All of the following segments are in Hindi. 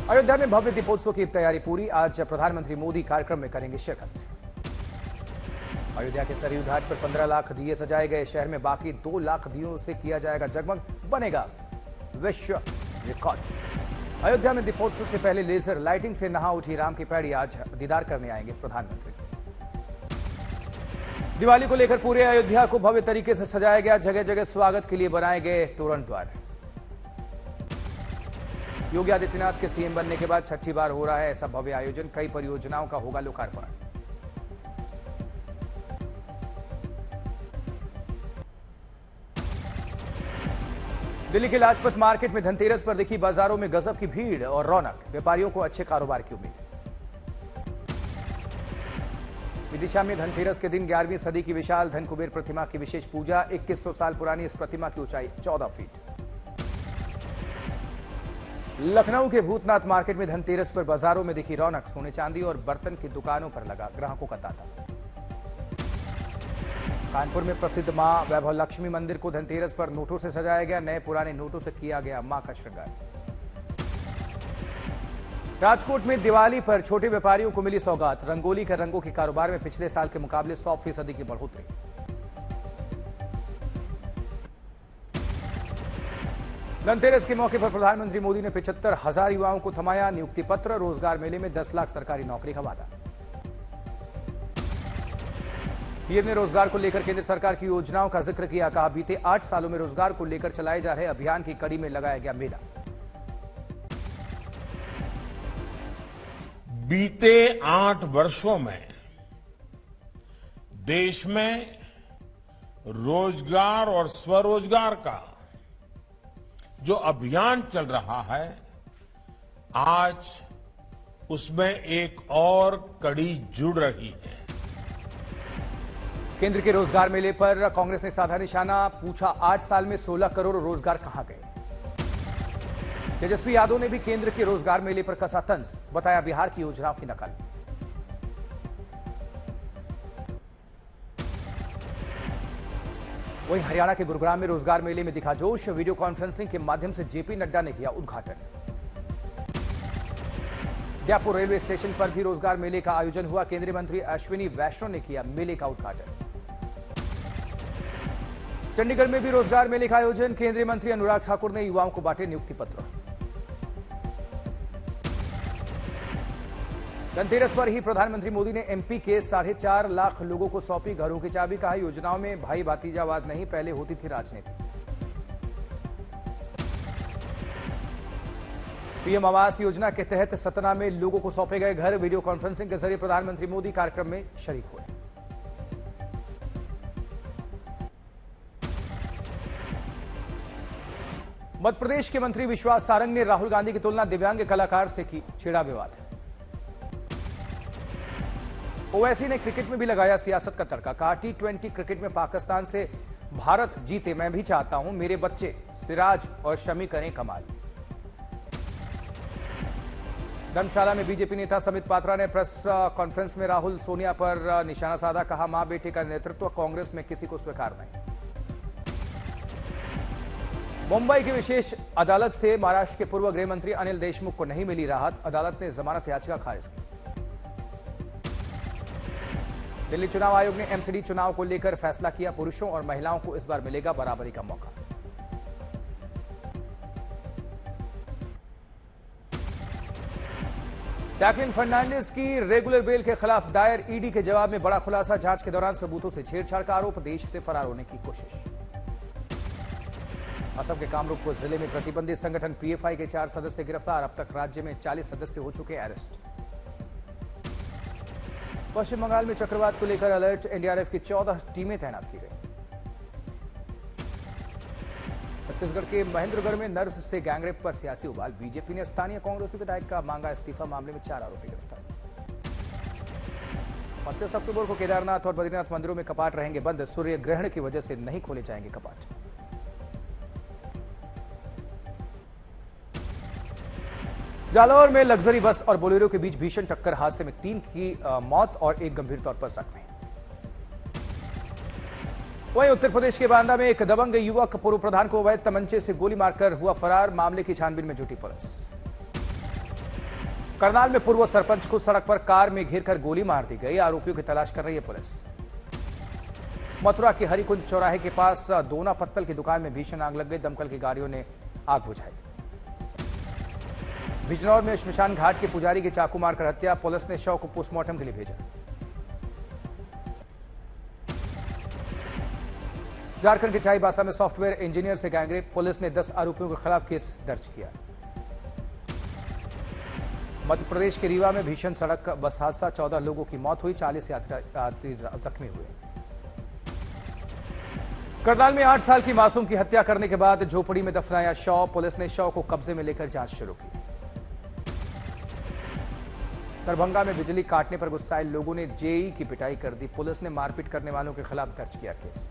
अयोध्या में भव्य दीपोत्सव की तैयारी पूरी। आज प्रधानमंत्री मोदी कार्यक्रम में करेंगे शिरकत। अयोध्या के सरयू घाट पर 15 लाख दिए सजाए गए। शहर में बाकी 2 लाख दियों से किया जाएगा जगमग, बनेगा विश्व रिकॉर्ड। अयोध्या में दीपोत्सव से पहले लेजर लाइटिंग से नहा उठी राम की पैड़ी। आज दीदार करने आएंगे प्रधानमंत्री। दिवाली को लेकर पूरे अयोध्या को भव्य तरीके से सजाया गया। जगह जगह स्वागत के लिए बनाए गए तोरण द्वार। योगी आदित्यनाथ के सीएम बनने के बाद छठी बार हो रहा है ऐसा भव्य आयोजन। कई परियोजनाओं का होगा लोकार्पण। दिल्ली के लाजपत मार्केट में धनतेरस पर दिखी बाजारों में गजब की भीड़ और रौनक। व्यापारियों को अच्छे कारोबार की उम्मीद। विदिशा में धनतेरस के दिन 11वीं सदी की विशाल धन कुबेर प्रतिमा की विशेष पूजा। 2100 साल पुरानी इस प्रतिमा की ऊंचाई 14 फीट। लखनऊ के भूतनाथ मार्केट में धनतेरस पर बाजारों में दिखी रौनक। सोने चांदी और बर्तन की दुकानों पर लगा ग्राहकों का तांता। कानपुर में प्रसिद्ध मां वैभव लक्ष्मी मंदिर को धनतेरस पर नोटों से सजाया गया। नए पुराने नोटों से किया गया मां का श्रृंगार। राजकोट में दिवाली पर छोटे व्यापारियों को मिली सौगात। रंगोली के रंगों के कारोबार में पिछले साल के मुकाबले 100% की बढ़ोतरी। धनतेरस के मौके पर प्रधानमंत्री मोदी ने 75,000 युवाओं को थमाया नियुक्ति पत्र। रोजगार मेले में 10 लाख सरकारी नौकरी का वादा। पीएम ने रोजगार को लेकर केंद्र सरकार की योजनाओं का जिक्र किया। कहा, बीते 8 सालों में रोजगार को लेकर चलाए जा रहे अभियान की कड़ी में लगाया गया मेला। बीते 8 वर्षों में देश में रोजगार और स्वरोजगार का जो अभियान चल रहा है, आज उसमें एक और कड़ी जुड़ रही है। केंद्र के रोजगार मेले पर कांग्रेस ने साधा निशाना। पूछा, 8 साल में 16 करोड़ रोजगार कहां गए। तेजस्वी यादव ने भी केंद्र के रोजगार मेले पर कसा तंज। बताया, बिहार की योजनाओं की नकल। वहीं हरियाणा के गुरुग्राम में रोजगार मेले में दिखा जोश। वीडियो कॉन्फ्रेंसिंग के माध्यम से जेपी नड्डा ने किया उद्घाटन। जयपुर रेलवे स्टेशन पर भी रोजगार मेले का आयोजन हुआ। केंद्रीय मंत्री अश्विनी वैष्णव ने किया मेले का उद्घाटन। चंडीगढ़ में भी रोजगार मेले का आयोजन। केंद्रीय मंत्री अनुराग ठाकुर ने युवाओं को बांटे नियुक्ति पत्र। धनतेरस पर ही प्रधानमंत्री मोदी ने एमपी के 4.5 लाख लोगों को सौंपी घरों की चाबी। कहा, योजनाओं में भाई भतीजावाद नहीं, पहले होती थी राजनीति। पीएम आवास योजना के तहत सतना में लोगों को सौंपे गए घर। वीडियो कॉन्फ्रेंसिंग के जरिए प्रधानमंत्री मोदी कार्यक्रम में शरीक हुए। मध्य प्रदेश के मंत्री विश्वास सारंग ने राहुल गांधी की तुलना दिव्यांग कलाकार से की। छेड़ा विवाद। ओवैसी ने क्रिकेट में भी लगाया सियासत का तड़का। कहा, T20 क्रिकेट में पाकिस्तान से भारत जीते, मैं भी चाहता हूं मेरे बच्चे सिराज और शमी करें कमाल। धर्मशाला में बीजेपी नेता समित पात्रा ने प्रेस कॉन्फ्रेंस में राहुल सोनिया पर निशाना साधा। कहा, मां बेटे का नेतृत्व कांग्रेस में किसी को स्वीकार नहीं। मुंबई की विशेष अदालत से महाराष्ट्र के पूर्व गृह मंत्री अनिल देशमुख को नहीं मिली राहत। अदालत ने जमानत याचिका खारिज की। दिल्ली चुनाव आयोग ने एमसीडी चुनाव को लेकर फैसला किया। पुरुषों और महिलाओं को इस बार मिलेगा बराबरी का मौका। जैकलिन फर्नांडिस की रेगुलर बेल के खिलाफ दायर ईडी के जवाब में बड़ा खुलासा। जांच के दौरान सबूतों से छेड़छाड़ का आरोप। देश से फरार होने की कोशिश। असम के कामरूप जिले में प्रतिबंधित संगठन पीएफआई के 4 सदस्य गिरफ्तार। अब तक राज्य में 40 सदस्य हो चुके अरेस्ट। पश्चिम बंगाल में चक्रवात को लेकर अलर्ट। एनडीआरएफ की 14 टीमें तैनात की गई। छत्तीसगढ़ के महेंद्रगढ़ में नर्स से गैंगरेप पर सियासी उबाल। बीजेपी ने स्थानीय कांग्रेसी विधायक का मांगा इस्तीफा। मामले में 4 आरोपी गिरफ्तार। 25 अक्टूबर को केदारनाथ और बद्रीनाथ मंदिरों में कपाट रहेंगे बंद। सूर्य ग्रहण की वजह से नहीं खोले जाएंगे कपाट। जालौर में लग्जरी बस और बोलेरो के बीच भीषण टक्कर। हादसे में 3 की मौत और 1 गंभीर तौर पर जख्मी। वहीं उत्तर प्रदेश के बांदा में एक दबंग युवक पूर्व प्रधान को अवैध तमंचे से गोली मारकर हुआ फरार। मामले की छानबीन में जुटी पुलिस। करनाल में पूर्व सरपंच को सड़क पर कार में घेरकर गोली मार दी गई। आरोपियों की तलाश कर रही है पुलिस। मथुरा के हरिकुंज चौराहे के पास दोना पत्तल की दुकान में भीषण आग लग गई। दमकल की गाड़ियों ने आग बुझाई। बिजनौर में श्मशान घाट के पुजारी की चाकू मारकर हत्या। पुलिस ने शव को पोस्टमार्टम के लिए भेजा। झारखंड के चाईबासा में सॉफ्टवेयर इंजीनियर से गैंगरेप। पुलिस ने 10 आरोपियों के खिलाफ केस दर्ज किया। मध्य प्रदेश के रीवा में भीषण सड़क बस हादसा, 14 लोगों की मौत हुई, 40 यात्री जख्मी हुए। करनाल में 8 साल की मासूम की हत्या करने के बाद झोपड़ी में दफनाया शव। पुलिस ने शव को कब्जे में लेकर जांच शुरू की। दरभंगा में बिजली काटने पर गुस्साए लोगों ने जेई की पिटाई कर दी। पुलिस ने मारपीट करने वालों के खिलाफ दर्ज किया केस।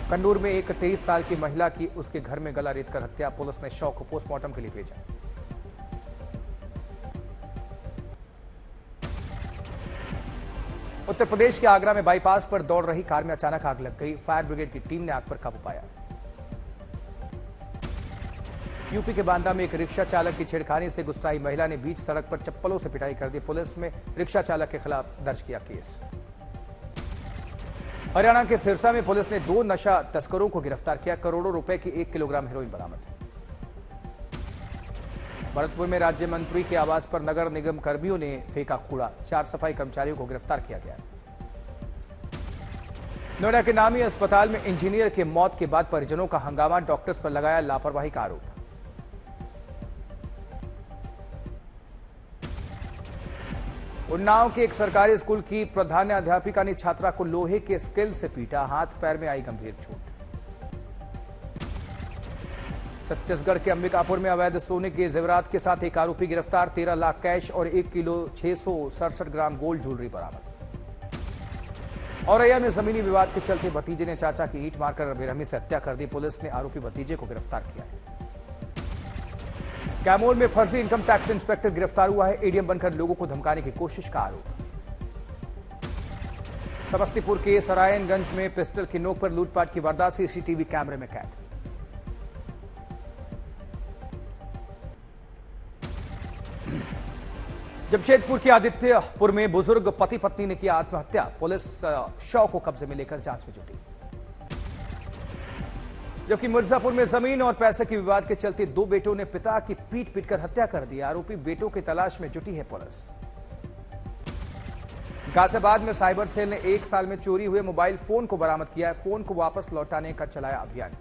कन्नूर में एक 23 साल की महिला की उसके घर में गला रेतकर हत्या। पुलिस ने शव को पोस्टमार्टम के लिए भेजा। उत्तर प्रदेश के आगरा में बाईपास पर दौड़ रही कार में अचानक आग लग गई। फायर ब्रिगेड की टीम ने आग पर काबू पाया। यूपी के बांदा में एक रिक्शा चालक की छेड़खानी से गुस्साई महिला ने बीच सड़क पर चप्पलों से पिटाई कर दी। पुलिस ने रिक्शा चालक के खिलाफ दर्ज किया केस। हरियाणा के सिरसा में पुलिस ने 2 नशा तस्करों को गिरफ्तार किया। करोड़ों रुपए की 1 किलोग्राम हेरोइन बरामद। भरतपुर में राज्य मंत्री के आवास पर नगर निगम कर्मियों ने फेंका कूड़ा। 4 सफाई कर्मचारियों को गिरफ्तार किया गया। नोएडा के नामी अस्पताल में इंजीनियर की मौत के बाद परिजनों का हंगामा। डॉक्टर्स पर लगाया लापरवाही का आरोप। उन्नाव के एक सरकारी स्कूल की प्रधानाध्यापिका ने छात्रा को लोहे के स्किल से पीटा। हाथ पैर में आई गंभीर चोट। छत्तीसगढ़ के अंबिकापुर में अवैध सोने के जेवरात के साथ एक आरोपी गिरफ्तार। 13 लाख कैश और 1 किलो 667 ग्राम गोल्ड ज्वेलरी बरामद। औरैया में जमीनी विवाद के चलते भतीजे ने चाचा की ईंट मारकर बेरहमी से हत्या कर दी। पुलिस ने आरोपी भतीजे को गिरफ्तार किया है। कैमूर में फर्जी इनकम टैक्स इंस्पेक्टर गिरफ्तार हुआ है। एडीएम बनकर लोगों को धमकाने की कोशिश का आरोप। समस्तीपुर के सरायनगंज में पिस्टल की नोक पर लूटपाट की वारदात सीसीटीवी कैमरे में कैद। जमशेदपुर के आदित्यपुर में बुजुर्ग पति पत्नी ने किया आत्महत्या। पुलिस शव को कब्जे में लेकर जांच में जुटी। जबकि मिर्जापुर में जमीन और पैसे के विवाद के चलते 2 बेटों ने पिता की पीट पीटकर हत्या कर दी। आरोपी बेटों की तलाश में जुटी है पुलिस। गाजियाबाद में साइबर सेल ने 1 साल में चोरी हुए मोबाइल फोन को बरामद किया है। फोन को वापस लौटाने का चलाया अभियान।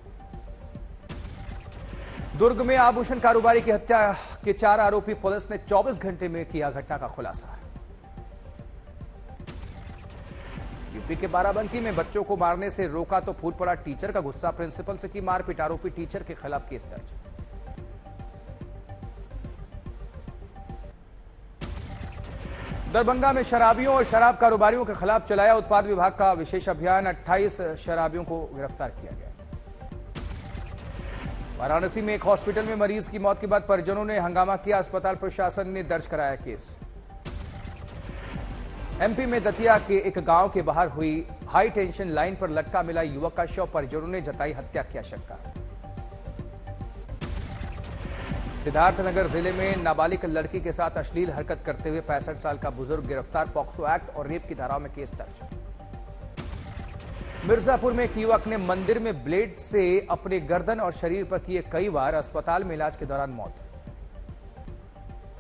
दुर्ग में आभूषण कारोबारी की हत्या के 4 आरोपी। पुलिस ने 24 घंटे में किया घटना का खुलासा। यूपी के बाराबंकी में बच्चों को मारने से रोका तो फूट पड़ा टीचर का गुस्सा। प्रिंसिपल से की मारपीट। आरोपी टीचर के खिलाफ केस दर्ज। दरभंगा में शराबियों और शराब कारोबारियों के खिलाफ चलाया उत्पाद विभाग का विशेष अभियान। 28 शराबियों को गिरफ्तार किया गया। वाराणसी में एक हॉस्पिटल में मरीज की मौत के बाद परिजनों ने हंगामा किया। अस्पताल प्रशासन ने दर्ज कराया केस। एमपी में दतिया के एक गांव के बाहर हुई हाई टेंशन लाइन पर लटका मिला युवक का शव। परिजनों ने जताई हत्या की आशंका। सिद्धार्थनगर जिले में नाबालिग लड़की के साथ अश्लील हरकत करते हुए 65 साल का बुजुर्ग गिरफ्तार। पॉक्सो एक्ट और रेप की धाराओं में केस दर्ज। मिर्जापुर में एक युवक ने मंदिर में ब्लेड से अपने गर्दन और शरीर पर किए कई वार। अस्पताल में इलाज के दौरान मौत।